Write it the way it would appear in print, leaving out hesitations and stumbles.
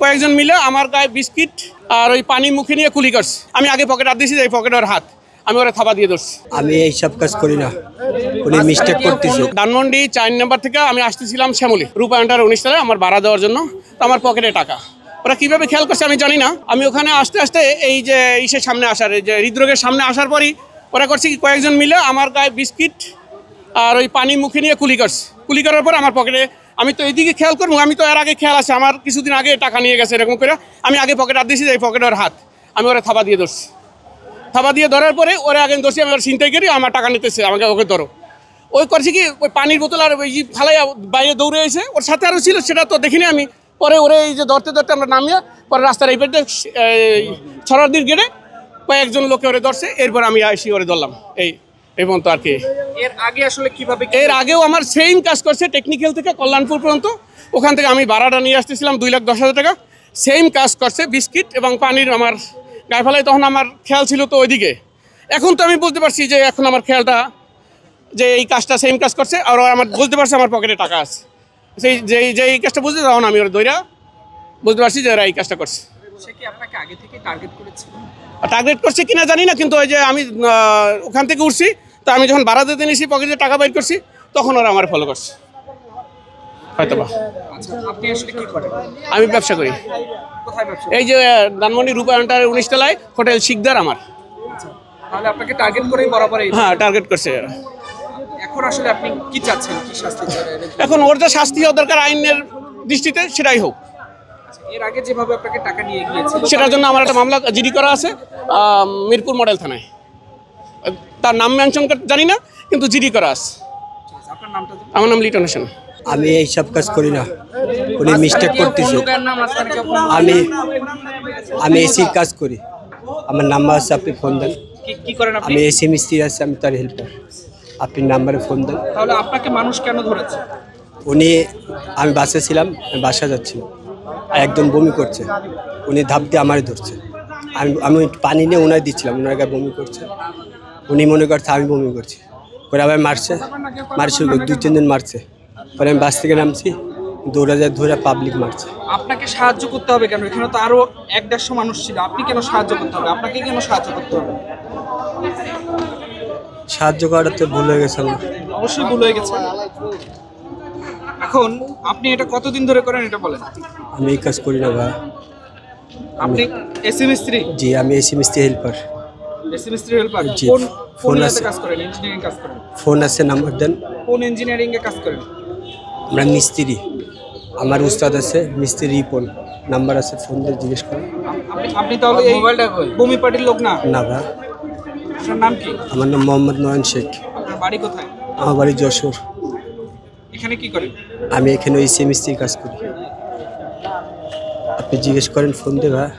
কয়েকজন মিলে আমার গায়ে বিস্কিট আর ওই পানি মুখে নিয়ে কুলি করছে। আমি আগে পকেট হাত দিয়েছি, এই পকেটে ওর হাত, আমি ওরা থাবা দিয়ে ধরছি। আমি এইসব কাজ করি না, উনি মিস্টেক করতেছে। ধানমন্ডি 4 নম্বর থেকে আমি আসতেছিলাম শ্যামলী রূপায়ণটার 19 তলায় আমার ভাড়া দেওয়ার জন্য। তো আমার পকেটে টাকা, ওরা কীভাবে খেয়াল করছে আমি জানি না। আমি ওখানে আস্তে আস্তে এই যে ইসের সামনে আসার, এই যে হৃদরোগের সামনে আসার পরই ওরা করছে কি, কয়েকজন মিলে আমার গায়ে বিস্কিট আর ওই পানি মুখে নিয়ে কুলি করছে। কুলি করার পর আমার পকেটে, আমি তো এইদিকে খেয়াল করবো, আমি তো এর আগে খেয়াল আছে, আমার কিছুদিন আগে টাকা নিয়ে গেছে এরকম করে। আমি আগে পকেট হাত দিয়েছি, এই পকেটে ওর হাত, আমি ওরা থাবা দিয়ে ধরছি। থাবা দিয়ে ধরার পরে ওরা আগে ধরছি, আমি ওর ছিনতাই করি, আমার টাকা নিতেছে, আমাকে ওকে ধরো। ওই করছে কি, ওই পানির বোতল আর ওই ফালাই বাইরে দৌড়ে এসে, ওর সাথে আরও ছিল, সেটা তো দেখিনি আমি। পরে ওরে এই যে ধরতে ধরতে আমরা নামিয়ে পরে রাস্তার এই পেটে ছড়াদির গেটে কয়েকজন লোকে ওরে ধরছে। এরপর আমি আসি ওরে ধরলাম। এই পর্যন্ত আর কি। এর আগে আসলে কিভাবে? এর আগেও আমার সেম কাজ করছে, টেকনিক্যাল থেকে কল্যাণপুর পর্যন্ত। ওখান থেকে আমি ভাড়াটা নিয়ে আসতেছিলাম 2,10,000 টাকা। সেম কাজ করছে, বিস্কিট এবং পানির আমার গায়ে ফেলায়। তখন আমার খেয়াল ছিল তো ওইদিকে। এখন তো আমি বলতে পারছি যে এখন আমার খেয়ালটা যে এই কাজটা সেম কাজ করছে, আর আমার বলতে পারছে আমার পকেটে টাকা আছে। সেই যে এই কাজটা বুঝতে, তখন আমি ওর দইরা বুঝতে পারছি যে ওরা এই কাজটা করছে। সে কি আপনাকে আগে থেকে টার্গেট করেছিল? টার্গেট করছে কিনা জানি না, কিন্তু ওই যে আমি ওখান থেকে উঠছি, তো আমি যখন ভাড়া দিতে নিয়েছি, পকেটে টাকা বাইর করছি, তখন ওরা আমার ফলো করছে হয়তো বা। আপনি আসলে কি করেন? আমি ব্যবসা করি। কোথায় ব্যবসা? এই যে ধানমন্ডি রূপায়ণটার 19 তলায় হোটেল শিকদার আমার। তাহলে আপনাকে টার্গেট করেই বরাবর? হ্যাঁ, টার্গেট করছে। এখন আসলে আপনি কি চাচ্ছেন, কি শাস্তি চান? এখন ওর যা শাস্তি হওয়া দরকার আইনের দৃষ্টিতে, সেটাই হোক। এর আগে যেভাবে আপনাকে টাকা নিয়ে গিয়েছিল, সেটার জন্য আমার একটা মামলা জিডি করা আছে মিরপুর মডেল থানায়। তার নাম মেনশন জানি না, কিন্তু জিডি করা আছে। আপনার নামটা? আমার নাম লিটন হোসেন। আমি এইসব কাজ করি না, উনি মিস্টেক করতেছে। আমি এসির কাজ করি, আমার নাম্বার আছে, আপনি ফোন দেন। কি করেন আপনি? আমি এসি মিস্ত্রি আছে, আমি তার হেল্পার। আপনি নাম্বারে ফোন দেন। তাহলে আপনাকে মানুষ কেন ধরেছে? উনি, আমি বাসে ছিলাম, আমি বাসা যাচ্ছিলাম, একদম বমি করছে, উনি ধাপ দিয়ে আমারই ধরছে। আমি পানি নিয়ে ওনায় দিচ্ছিলাম, ওনার গায়ে বমি করছে, উনি মনে করছে আমি বমি করছি, পরে আবার মারছে 2-3 দিন মারছে। পরে আমি বাস থেকে নামছি, দৌড়া যায় ধরে পাবলিক মারছে। আপনাকে সাহায্য করতে হবে কেন? এখানে তো আরো 1-150 মানুষ ছিল, আপনি কেন সাহায্য করতে হবে? আপনাকে কেন সাহায্য করতে হবে? সাহায্য করাটা তো ভুল হয়ে গেছে আমার। অবশ্যই ভুল হয়ে গেছে। এখন আপনি এটা কতদিন ধরে করেন এটা বলেন? আমি এই কাজ করি না ভাই। আপনি এসি মিস্ত্রি? জি, আমি এসি মিস্ত্রি হেল্পার। এসি মিস্ত্রি হেল্পার? জি। কোন ইয়াতে কাজ করেন? ইঞ্জিনিয়ারিং কাজ করেন? ফোন আছে, নাম্বার দেন। কোন ইঞ্জিনিয়ারিং এ কাজ করেন? আমরা মিস্ত্রি, আমার উস্তাদ আছে মিস্ত্রি রিপন, নাম্বার আছে, ফোন দিয়ে জিজ্ঞেস করেন। আপনি তাহলে এই বমি পার্টির লোক না? না ভাই। আপনার নাম কি? আমার নাম মোহাম্মদ নয়ন শেখ। আপনার বাড়ি কোথায়? আমার বাড়ি যশোর। এখানে কি করেন? আমি এখানে ওই মিস্ত্রির কাজ করি, আপনি জিজ্ঞেস করেন ফোন দিয়ে ভাই।